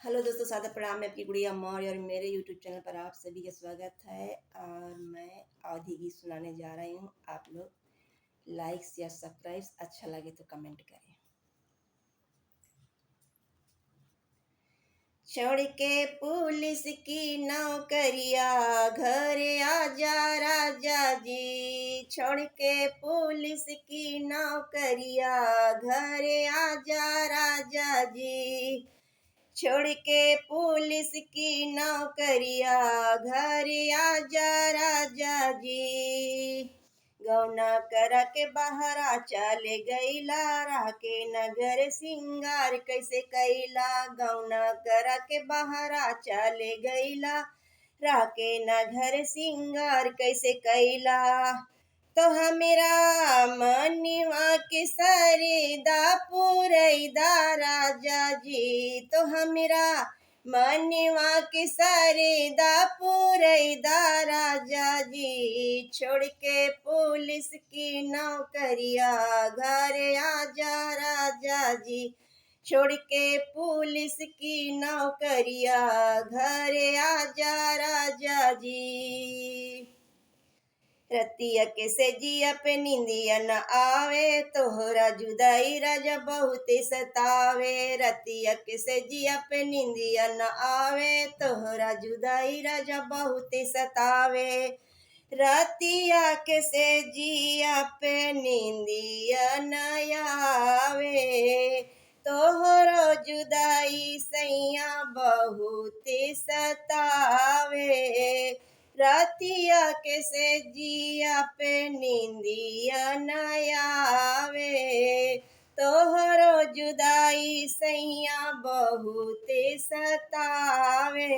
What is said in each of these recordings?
Hello दोस्तों, सादर प्रणाम। मैं आपकी गुड़िया मौर्य और मेरे यूट्यूब चैनल पर आप सभी का स्वागत है। और मैं अवधी गीत सुनाने जा रही हूँ। आप लोग लाइक शेयर सब्सक्राइब, अच्छा लगे तो कमेंट करें। छोड़ के पुलिस की नौकरिया घर आजा राजा जी। छोड़ के पुलिस की नौकरिया घर आजा राजा जी। छोड़ के पुलिस की नौकरिया घर आजा राजा जी। गौना करा के बहरा चले गईला, रह के नगर सिंगार कैसे कैला। गौना करा के बहरा चले गईला, रह के नगर सिंगार कैसे कैला। तो हमरा मनिवा के सरेदा पुरैदा राजा जी। तो हमरा मनिवा के सरेदा पुरैदा राजा जी। छोड़ के पुलिस की नौकरिया घर आजा राजा जी। छोड़ के पुलिस की नौकरिया घर आजा राजा जी। रतिया के से जिया पे निंदिया न आवे, तोहरा जुदाई राजा बहुते सतावे। रतिया के से जिया पे निंदिया न आवे, तोहरा जुदाई राजा बहुते सतावे। रतिया के से जिया पे निंदिया न आवे, तोहरो जुदाई सैया बहुते सतावे। रतिया के से जिया पे निंदिया न आवे, तोहरो जुदाई सैया बहुते सतावे।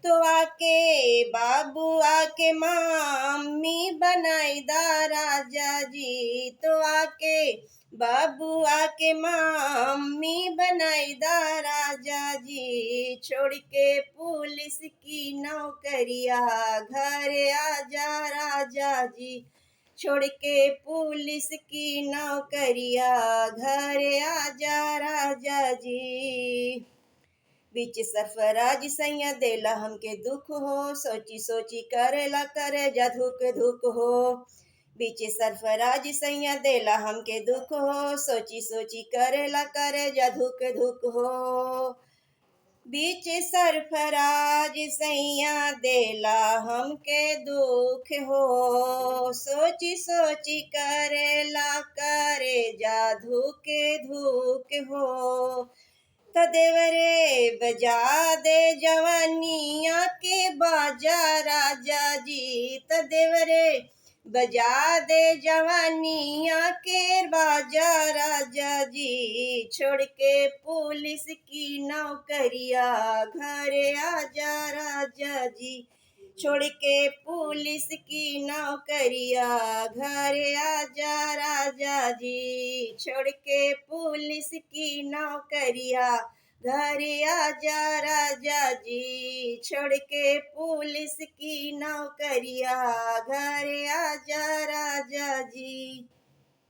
तो आके बाबू आके मम्मी बनाई दा राजा जी। तो आके बाबू आके मम्मी बनाई दा राजा जी। छोड़ के पुलिस की नौकरिया घर आजा राजा जी। छोड़ के पुलिस की नौकरिया घर आजा राजा जी। बीच सरफराज सैया देला हमके दुख हो, सोची सोची करेला करे जा धुक धुक हो। बीच सरफराज सैया देला हमके दुख हो, सोची सोची करेला करे जा धुक धुक हो। बीच सरफराज सैया देला हमके दुख हो, सोची सोची करेला करे जा धुके धुक हो। तो देवरे बजा दे जवानिया के बाजा राजा जी। तो देवरे बजा दे जवानिया के बाजा राजा जी। छोड़ के पुलिस की नौकरिया घर आजा राजा जी। छोड़ के पुलिस की नौकरिया घर आजा राजा जी। छोड़ के पुलिस की नौकरिया घर आजा राजा जी। छोड़ के पुलिस की नौकरिया घर आजा राजा जी।